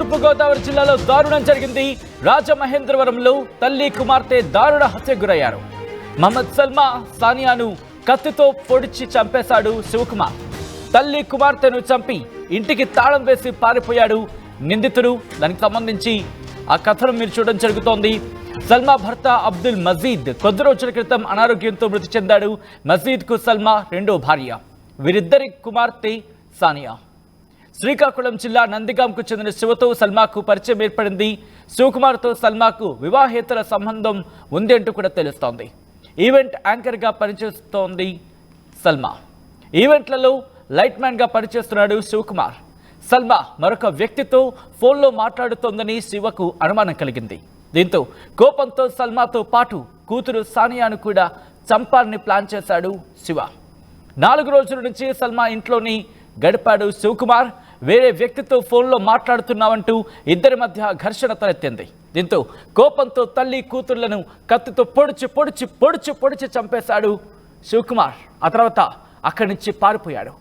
తూర్పుగోదావరి జిల్లాలో దారుణం జరిగింది. రాజమహేంద్రవరంలో తల్లి కుమార్తె దారుణ హత్యకు గురయ్యారు. మహమ్మద్ సల్మా సానియాను కత్తితో పొడిచి చంపేశాడు శివకుమార్. తల్లి కుమార్తెను చంపి ఇంటికి తాళం వేసి పారిపోయాడు నిందితుడు. దానికి సంబంధించి ఆ కథను మీరు చూడడం జరుగుతోంది. సల్మా భర్త అబ్దుల్ మజీద్ కొద్ది రోజుల క్రితం అనారోగ్యంతో మృతి చెందాడు. మజీద్కు సల్మా రెండో భార్య. వీరిద్దరి కుమార్తె సానియా. శ్రీకాకుళం జిల్లా నందిగాంకు చెందిన శివతో సల్మాకు పరిచయం ఏర్పడింది. శివకుమార్తో సల్మాకు వివాహేతర సంబంధం ఉంది అంటూ కూడా తెలుస్తోంది. ఈవెంట్ యాంకర్గా పనిచేస్తోంది సల్మా. ఈవెంట్లలో లైట్ మ్యాన్గా పనిచేస్తున్నాడు శివకుమార్. సల్మా మరొక వ్యక్తితో ఫోన్లో మాట్లాడుతోందని శివకు అనుమానం కలిగింది. దీంతో కోపంతో సల్మాతో పాటు కూతురు సానియాను కూడా చంపాలని ప్లాన్ చేశాడు శివ. 4 రోజుల నుంచి సల్మా ఇంట్లోని గడిపాడు శివకుమార్. వేరే వ్యక్తితో ఫోన్లో మాట్లాడుతున్నామంటూ ఇద్దరి మధ్య ఘర్షణ తలెత్తింది. దీంతో కోపంతో తల్లి కూతుర్లను కత్తితో పొడిచి పొడిచి పొడిచి పొడిచి చంపేశాడు శివకుమార్. ఆ తర్వాత అక్కడి నుంచి పారిపోయాడు.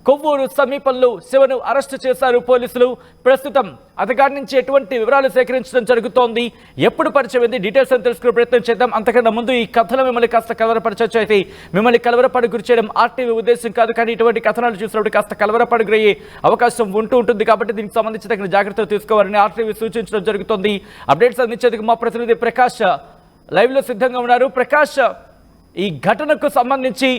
కొవ్వూరు సమీపంలో శివను అరెస్టు చేశారు పోలీసులు. ప్రస్తుతం అతగారి నుంచి ఎటువంటి వివరాలు సేకరించడం జరుగుతోంది, ఎప్పుడు పరిచయం అయింది, డీటెయిల్స్ అని తెలుసుకునే ప్రయత్నం చేద్దాం. అంతకన్నా ముందు ఈ కథలో మిమ్మల్ని కాస్త కలవరపరచచ్చు. అయితే మిమ్మల్ని కలవరపడి గురి చేయడం ఆర్టీవీ ఉద్దేశం కాదు, కానీ ఇటువంటి కథనాలు చూసినప్పుడు కాస్త కలవరపడి గురయ్యే అవకాశం ఉంటుంది. కాబట్టి దీనికి సంబంధించి తగిన జాగ్రత్తలు తీసుకోవాలని ఆర్టీవీ సూచించడం జరుగుతోంది. అప్డేట్స్ అందించేందుకు మా ప్రతినిధి ప్రకాష్ లైవ్లో సిద్ధంగా ఉన్నారు. ప్రకాష్, ఈ ఘటనకు సంబంధించి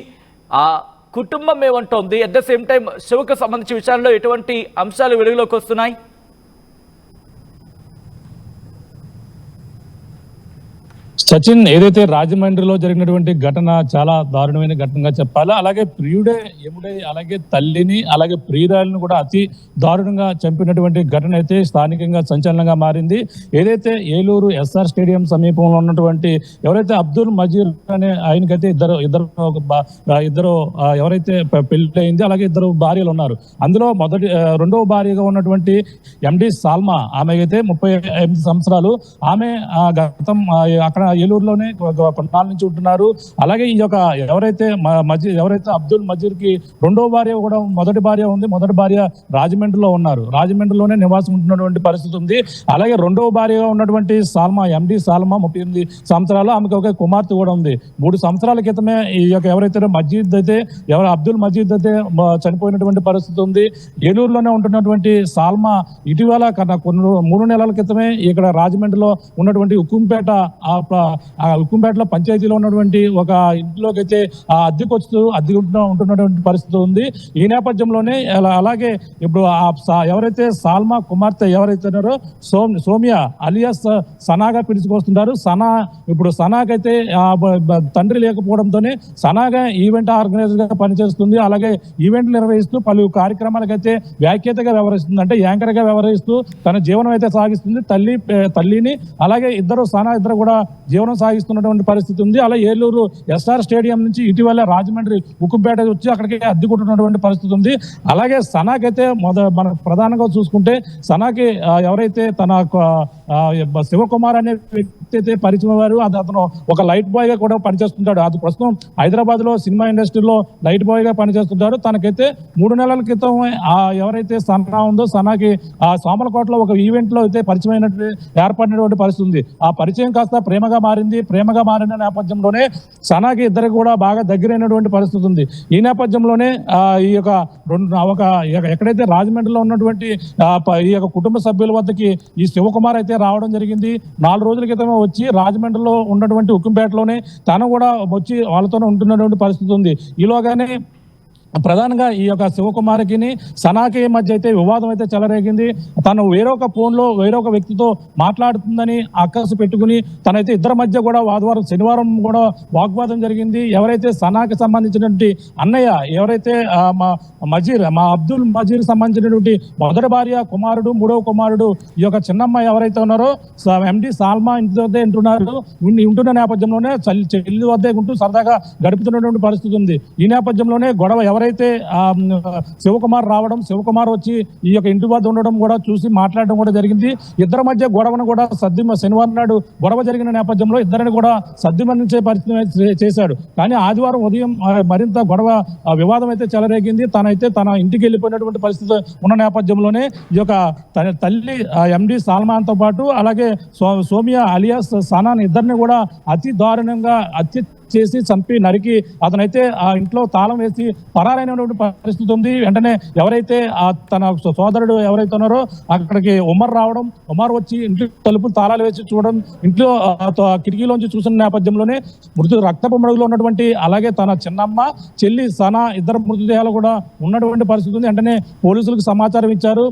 కుటుంబం ఏమంటోంది? అట్ ద సేమ్ టైం శివకు సంబంధించిన విషయాల్లో ఎటువంటి అంశాలు వెలుగులోకి వస్తున్నాయి? సచిన్, ఏదైతే రాజమండ్రిలో జరిగినటువంటి ఘటన చాలా దారుణమైన ఘటనగా చెప్పాలి. అలాగే ప్రియుడే ఎముడై అలాగే తల్లిని అలాగే ప్రియురాలను కూడా అతి దారుణంగా చంపినటువంటి ఘటన అయితే స్థానికంగా సంచలనంగా మారింది. ఏదైతే ఏలూరు ఎస్ఆర్ స్టేడియం సమీపంలో ఉన్నటువంటి ఎవరైతే అబ్దుల్ మజీర్ అనే ఆయనకైతే ఇద్దరు ఎవరైతే పెళ్లి అయింది, అలాగే ఇద్దరు భార్యలు ఉన్నారు. అందులో రెండవ భార్యగా ఉన్నటువంటి ఎండి సాల్మా, ఆమె అయితే 38 సంవత్సరాలు. ఆమె గతం అక్కడ ఏలూరులోనే కొన్నాళ్ళ నుంచి ఉంటున్నారు. అలాగే ఈ యొక్క ఎవరైతే అబ్దుల్ మజీర్ కి రెండో భార్య కూడా మొదటి భార్య ఉంది. మొదటి భార్య రాజమండ్రిలో ఉన్నారు. రాజమండ్రిలోనే నివాసం ఉంటున్నటువంటి పరిస్థితి ఉంది. అలాగే రెండవ భార్యగా ఉన్నటువంటి సాల్మా, ఎండి సాల్మా 38 సంవత్సరాలు. ఆమెకు ఒక కుమార్తె కూడా ఉంది. 3 సంవత్సరాల క్రితమే ఈ యొక్క ఎవరైతే అబ్దుల్ మజీద్ అయితే చనిపోయినటువంటి పరిస్థితి ఉంది. ఏలూరులోనే ఉంటున్నటువంటి సాల్మా ఇటీవల 3 నెలల క్రితమే ఇక్కడ రాజమండ్రిలో ఉన్నటువంటి ఉక్కుంపేటలో పంచాయతీలో ఉన్నటువంటి ఒక ఇంట్లోకి అయితే అద్దెకు ఉంటున్నటువంటి పరిస్థితి ఉంది. ఈ నేపథ్యంలోనే అలాగే ఇప్పుడు ఎవరైతే సాల్మా కుమార్తె ఎవరైతే ఉన్నారో సోమియా అలియాస్ సనాగా పిలుచుకొస్తుంటారు. ఇప్పుడు సనాకైతే తండ్రి లేకపోవడంతోనే సనాగా ఈవెంట్ ఆర్గనైజర్ గా పనిచేస్తుంది. అలాగే ఈవెంట్లు నిర్వహిస్తూ పలు కార్యక్రమాలకైతే వ్యాఖ్యాతగా వ్యవహరిస్తుంది, అంటే యాంకర్ గా వ్యవహరిస్తూ తన జీవనం అయితే సాగిస్తుంది. తల్లిని అలాగే ఇద్దరు కూడా జీవనం సాగిస్తున్నటువంటి పరిస్థితి ఉంది. అలా ఏలూరు ఎస్ఆర్ స్టేడియం నుంచి ఇటీవల రాజమండ్రి ఉక్కుంపేట వచ్చి అక్కడికి అద్దెకుంటున్నటువంటి పరిస్థితి ఉంది. అలాగే సనాకైతే మన ప్రధానంగా చూసుకుంటే సనాకి ఎవరైతే తన శివకుమార్ అనే వ్యక్తి అయితే పరిచయం వారు, అతను ఒక లైట్ బాయ్ గా కూడా పనిచేస్తుంటాడు. అది ప్రస్తుతం హైదరాబాద్ లో సినిమా ఇండస్ట్రీలో లైట్ బాయ్ గా పనిచేస్తుంటారు. తనకైతే 3 నెలల క్రితం ఎవరైతే సనా ఉందో సనాకి సోమలకోటలో ఒక ఈవెంట్ లో అయితే పరిచయం ఏర్పడినటువంటి పరిస్థితి ఉంది. ఆ పరిచయం కాస్త ప్రేమగా మారిన నేపథ్యంలోనే సనాకి ఇద్దరికి కూడా బాగా దగ్గరైనటువంటి పరిస్థితి ఉంది. ఈ నేపథ్యంలోనే ఈ యొక్క ఎక్కడైతే రాజమండ్రిలో ఉన్నటువంటి ఈ యొక్క కుటుంబ సభ్యుల వద్దకి ఈ శివకుమార్ అయితే రావడం జరిగింది. 4 రోజుల క్రితమే వచ్చి రాజమండ్రిలో ఉన్నటువంటి ఉక్కుంపేటలోనే తను కూడా వచ్చి వాళ్ళతోనే ఉంటున్నటువంటి పరిస్థితి ఉంది. ఈలోగానే ప్రధానంగా ఈ యొక్క శివకుమార్కి సనాకి మధ్య అయితే వివాదం అయితే చెలరేగింది. తను వేరొక ఫోన్లో వేరొక వ్యక్తితో మాట్లాడుతుందని అక్కసు పెట్టుకుని తనైతే ఇద్దరి మధ్య కూడా శనివారం కూడా వాగ్వాదం జరిగింది. ఎవరైతే సనాకి సంబంధించినటువంటి అన్నయ్య ఎవరైతే మా అబ్దుల్ మజీర్ సంబంధించినటువంటి మొదటి భార్య కుమారుడు, మూడవ కుమారుడు ఈ యొక్క చిన్నమ్మ ఎవరైతే ఉన్నారో ఎండి సాల్మా ఇంటి వద్దే ఉంటున్న నేపథ్యంలోనే చెల్లి వద్దే ఉంటూ సరదాగా గడుపుతున్నటువంటి పరిస్థితి ఉంది. ఈ నేపథ్యంలోనే గొడవ ఎవరైతే శివకుమార్ రావడం, శివకుమార్ వచ్చి ఈ యొక్క ఇంటి వద్ద ఉండడం కూడా చూసి మాట్లాడడం కూడా జరిగింది. ఇద్దరి మధ్య గొడవను కూడా శనివారం నాడు గొడవ జరిగిన నేపథ్యంలో ఇద్దరిని కూడా సర్దిమనించే పరిస్థితి చేశాడు. కానీ ఆదివారం ఉదయం మరింత గొడవ వివాదం అయితే చెలరేగింది. తన ఇంటికి వెళ్ళిపోయినటువంటి పరిస్థితి ఉన్న నేపథ్యంలోనే ఈ యొక్క తల్లి ఎండి సాల్మాన్తో పాటు అలాగే సోమియా అలియాస్ సనాన్ ఇద్దరిని కూడా అతి దారుణంగా హత్య చేసి చంపి నరికి అతనైతే ఆ ఇంట్లో తాళం వేసి పరారైనటువంటి పరిస్థితి ఉంది. వెంటనే ఎవరైతే తన సోదరుడు ఎవరైతే ఉన్నారో అక్కడికి ఉమర్ రావడం, ఉమర్ వచ్చి ఇంటి తలుపులు తాళాలు వేసి చూడడం, ఇంట్లో కిటికీలోంచి చూసిన నేపథ్యంలోనే రక్తపు మడుగులో ఉన్నటువంటి అలాగే తన చిన్నమ్మ చెల్లి సనా ఇద్దరు మృతదేహాలు కూడా ఉన్నటువంటి పరిస్థితి ఉంది. వెంటనే పోలీసులకు సమాచారం ఇచ్చారు.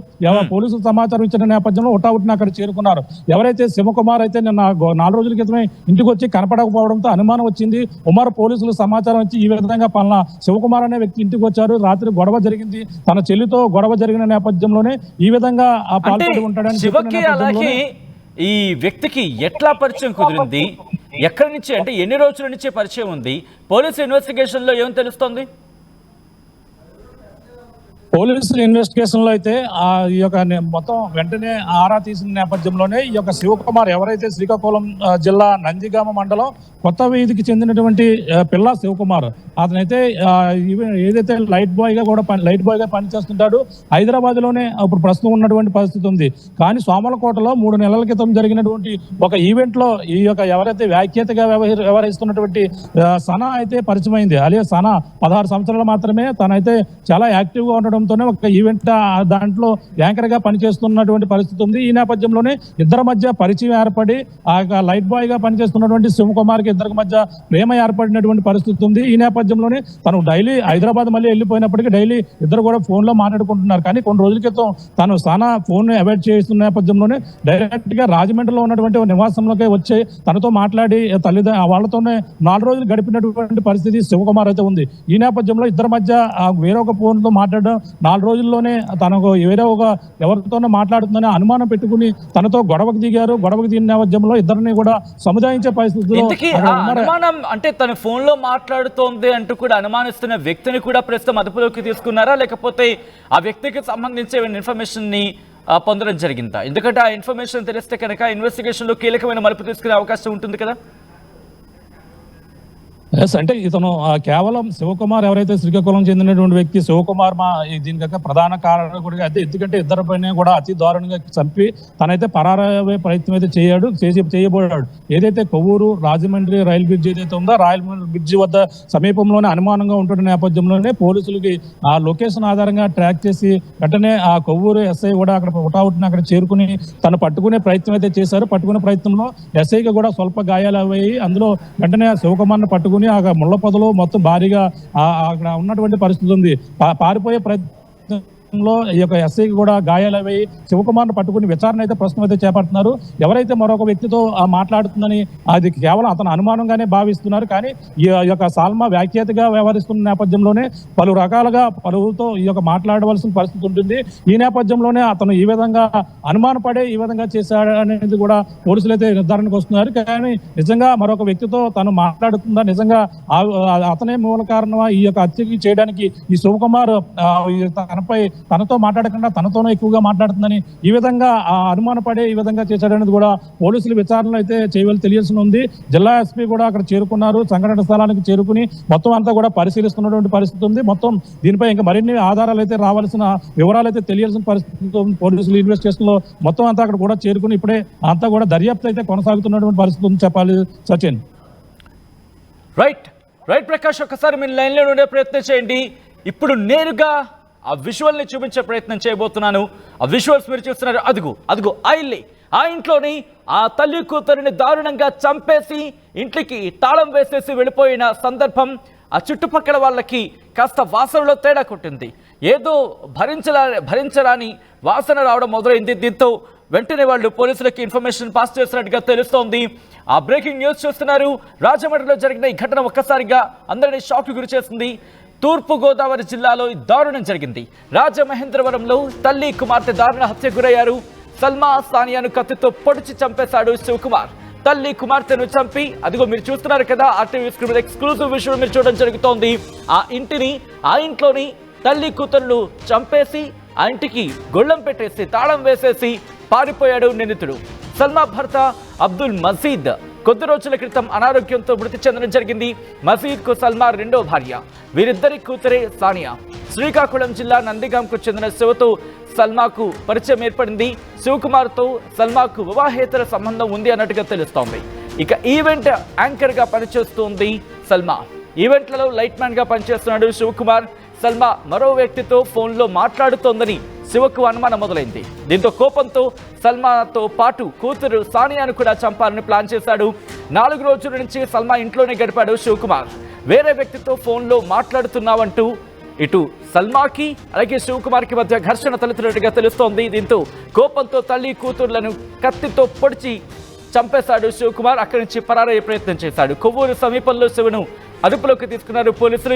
పోలీసులకు సమాచారం ఇచ్చిన నేపథ్యంలో ఉటావుటిన అక్కడ చేరుకున్నారు. ఎవరైతే శివకుమార్ అయితే నిన్న 4 రోజుల క్రితమే ఇంటికి వచ్చి కనపడకపోవడంతో అనుమానం వచ్చింది. ఉమర్ పోలీసులు సమాచారం ఇచ్చి ఈ విధంగా పలానా శివకుమార్ అనే వ్యక్తి ఇంటికి వచ్చారు, రాత్రి గొడవ జరిగింది, తన చెల్లితో గొడవ జరిగిన నేపథ్యంలోనే ఈ విధంగా పాల్పడి ఉంటాడని. శివకి అలాగే ఈ వ్యక్తికి ఎట్లా పరిచయం కుదిరింది, ఎక్కడి నుంచి, అంటే ఎన్ని రోజుల నుంచి పరిచయం ఉంది, పోలీసు ఇన్వెస్టిగేషన్ లో ఏం తెలుస్తోంది? పోలీసుల ఇన్వెస్టిగేషన్ లో అయితే ఈ యొక్క మొత్తం వెంటనే ఆరా తీసిన నేపథ్యంలోనే ఈ యొక్క శివకుమార్ ఎవరైతే శ్రీకాకుళం జిల్లా నందిగామ మండలం కొత్త వీధికి చెందినటువంటి పిల్ల శివకుమార్, అతనైతే ఏదైతే లైట్ బాయ్ గా పనిచేస్తుంటాడు. హైదరాబాద్ లోనే ఇప్పుడు ప్రస్తుతం ఉన్నటువంటి పరిస్థితి ఉంది. కానీ సోమలకోటలో 3 నెలల క్రితం జరిగినటువంటి ఒక ఈవెంట్ లో ఈ యొక్క ఎవరైతే వ్యాఖ్యాతగా వ్యవహరిస్తున్నటువంటి సనా అయితే పరిచయమైంది. అలియా సనా 16 సంవత్సరాలు మాత్రమే, తనైతే చాలా యాక్టివ్ గా ఉండడం ఒక ఈవెంట్ దాంట్లో యాంకర్ గా పనిచేస్తున్నటువంటి పరిస్థితి ఉంది. ఈ నేపథ్యంలోనే ఇద్దరి మధ్య పరిచయం ఏర్పడి ఆ లైట్ బాయ్ గా పనిచేస్తున్నటువంటి శివకుమార్ కి ఇద్దరి మధ్య ప్రేమ ఏర్పడినటువంటి పరిస్థితి ఉంది. ఈ నేపథ్యంలోనే తను డైలీ హైదరాబాద్ మళ్ళీ వెళ్ళిపోయినప్పటికీ డైలీ ఇద్దరు కూడా ఫోన్ లో మాట్లాడుకుంటున్నారు. కానీ కొన్ని రోజుల క్రితం తను సానా ఫోన్ అవాయిడ్ చేస్తున్న నేపథ్యంలోనే డైరెక్ట్ గా రాజమండ్రిలో ఉన్నటువంటి నివాసంలోకి వచ్చి తనతో మాట్లాడి వాళ్ళతోనే 4 రోజులు గడిపినటువంటి పరిస్థితి శివకుమార్ అయితే ఉంది. ఈ నేపథ్యంలో ఇద్దరి మధ్య వేరొక ఫోన్ తో మాట్లాడడం, 4 రోజుల్లోనే తనకు వేరే ఒక ఎవరితోనో మాట్లాడుతుందని అనుమానం పెట్టుకుని తనతో గొడవకు దిగారు. గొడవకు దిగిన నేపథ్యంలో ఇద్దరిని కూడా సముదాయించే పరిస్థితుల్లో అనుమానం, అంటే తన ఫోన్ లో మాట్లాడుతోంది అంటూ కూడా అనుమానిస్తున్న వ్యక్తిని కూడా ప్రస్తుతం అదుపులోకి తీసుకున్నారా, లేకపోతే ఆ వ్యక్తికి సంబంధించే ఇన్ఫర్మేషన్ ని పొందడం జరిగిందా? ఎందుకంటే ఆ ఇన్ఫర్మేషన్ తెలిస్తే కనుక ఇన్వెస్టిగేషన్ లో కీలకమైన మలుపు తీసుకునే అవకాశం ఉంటుంది కదా. అంటే ఇతను కేవలం శివకుమార్ ఎవరైతే శ్రీకాకుళం చెందినటువంటి వ్యక్తి శివకుమార్ దీనికి ప్రధాన కారణకుడిగా అయితే, ఎందుకంటే ఇద్దరి పైన కూడా అతి దారుణంగా చంపి తనైతే పరారయ్యే ప్రయత్నం అయితే చేయబోయాడు. ఏదైతే కొవ్వూరు రాజమండ్రి రైల్ బ్రిడ్జ్ ఏదైతే ఉందో రైల్ బ్రిడ్జ్ వద్ద సమీపంలోనే అనుమానంగా ఉంటున్న నేపథ్యంలోనే పోలీసులకి ఆ లొకేషన్ ఆధారంగా ట్రాక్ చేసి వెంటనే ఆ కొవ్వూరు ఎస్ఐ కూడా అక్కడ ఉటావుటిన అక్కడ చేరుకుని తను పట్టుకునే ప్రయత్నం అయితే చేశారు. పట్టుకునే ప్రయత్నంలో ఎస్ఐకి కూడా స్వల్ప గాయాలు అయ్యాయి. అందులో వెంటనే శివకుమార్ని పట్టుకుని ఆ ముళ్ళ పొదలో మొత్తం భారీగా అక్కడ ఉన్నటువంటి పరిస్థితి ఉంది. పారిపోయే ప్రయత్నంలో ఈ యొక్క ఎస్ఐకి కూడా గాయాలవి శివకుమార్ను పట్టుకుని విచారణ అయితే ప్రస్తుతం అయితే చేపడుతున్నారు. ఎవరైతే మరొక వ్యక్తితో మాట్లాడుతుందని అది కేవలం అతను అనుమానంగానే భావిస్తున్నారు. కానీ ఈ యొక్క సాల్మా వ్యాఖ్యాతగా వ్యవహరిస్తున్న నేపథ్యంలోనే పలు రకాలుగా పలువురితో ఈ యొక్క మాట్లాడవలసిన పరిస్థితి ఉంటుంది. ఈ నేపథ్యంలోనే అతను ఈ విధంగా అనుమానపడే ఈ విధంగా చేశాడు అనేది కూడా పోలీసులు అయితే నిర్ధారణకు వస్తున్నారు. కానీ నిజంగా మరొక వ్యక్తితో తను మాట్లాడుతుందా, నిజంగా అతనే మూల కారణమా ఈ యొక్క హత్యకి చేయడానికి ఈ శివకుమార్ తనతో మాట్లాడకుండా తనతోనే ఎక్కువగా మాట్లాడుతుందని ఈ విధంగా అనుమానపడే ఈ విధంగా చేశాడనేది కూడా పోలీసులు విచారణలో అయితే తెలియాల్సి ఉంది. జిల్లా ఎస్పీ కూడా అక్కడ చేరుకున్నారు. సంఘటన స్థలానికి చేరుకుని మొత్తం అంతా కూడా పరిశీలిస్తున్నటువంటి పరిస్థితి ఉంది. మొత్తం దీనిపై ఇంకా మరిన్ని ఆధారాలు అయితే రావాల్సిన వివరాలు అయితే తెలియాల్సిన పరిస్థితి ఉంది. పోలీసులు ఇన్వెస్టిగేషన్ లో మొత్తం అంతా అక్కడ కూడా చేరుకుని ఇప్పుడే అంతా కూడా దర్యాప్తు అయితే కొనసాగుతున్నటువంటి పరిస్థితి ఉంది చెప్పాలి సచిన్. రైట్ ప్రకాష్, ఒకసారి మీరు లైన్లో ఉండే ప్రయత్నం చేయండి. ఇప్పుడు నేరుగా ఆ విజువల్ని చూపించే ప్రయత్నం చేయబోతున్నాను. ఆ విజువల్స్ మీరు చూస్తున్నారు. అదిగో ఆ ఇల్లు, ఆ ఇంట్లోని ఆ తల్లి కూతురిని దారుణంగా చంపేసి ఇంటికి తాళం వేసేసి వెళ్ళిపోయిన సందర్భం ఆ చుట్టుపక్కల వాళ్ళకి కాస్త వాసనలో తేడా కొట్టింది. ఏదో భరించరాని వాసన రావడం మొదలైంది. దీంతో వెంటనే వాళ్ళు పోలీసులకి ఇన్ఫర్మేషన్ పాస్ చేసినట్టుగా తెలుస్తోంది. ఆ బ్రేకింగ్ న్యూస్ చూస్తున్నారు. రాజమండ్రిలో జరిగిన ఈ ఘటన ఒక్కసారిగా అందరినీ షాక్ గురి చేసింది. తూర్పు గోదావరి జిల్లాలో దారుణం జరిగింది. రాజమహేంద్రవరంలో తల్లి కుమార్తె దారుణ హత్య గురయ్యారు. సల్మా సానియాను కత్తితో పొడిచి చంపేశాడు శివకుమార్. తల్లి కుమార్తెను చంపి, అదిగో మీరు చూస్తున్నారు కదా ఆర్టీవీ స్క్రీన్ ఎక్స్క్లూజివ్ విషయం మీరు చూడడం జరుగుతోంది. ఆ ఇంట్లోని తల్లి కూతురును చంపేసి ఆ ఇంటికి గొళ్ళెం పెట్టేసి తాళం వేసేసి పారిపోయాడు నిందితుడు. సల్మా భర్త అబ్దుల్ మజీద్ కొద్ది రోజుల క్రితం అనారోగ్యంతో మృతి చెందడం జరిగింది. మజీద్ కు సల్మా రెండో భార్య. వీరిద్దరి కూతురే సానియా. శ్రీకాకుళం జిల్లా నందిగాంకు చెందిన శివతో సల్మాకు పరిచయం ఏర్పడింది. శివకుమార్తో సల్మాకు వివాహేతర సంబంధం ఉంది అన్నట్టుగా తెలుస్తోంది. ఇక ఈవెంట్ యాంకర్ గా పనిచేస్తుంది సల్మా. ఈవెంట్లలో లైట్ మ్యాన్ గా పనిచేస్తున్నాడు శివకుమార్. సల్మా మరో వ్యక్తితో ఫోన్లో మాట్లాడుతోందని శివకు అనుమానం మొదలైంది. దీంతో కోపంతో సల్మాతో పాటు కూతురు సానియాను కూడా చంపాలని ప్లాన్ చేశాడు. 4 రోజుల నుంచి సల్మా ఇంట్లోనే గడిపాడు శివకుమార్. వేరే వ్యక్తితో ఫోన్లో మాట్లాడుతున్నావంటూ ఇటు సల్మాకి అలాగే శివకుమార్కి మధ్య ఘర్షణ తలెత్తినట్టుగా తెలుస్తోంది. దీంతో కోపంతో తల్లి కూతుర్లను కత్తితో పొడిచి చంపేశాడు శివకుమార్. అక్కడి నుంచి పరారయ్యే ప్రయత్నం చేశాడు. కొవ్వూరు సమీపంలో శివను అదుపులోకి తీసుకున్నారు పోలీసులు. ఈ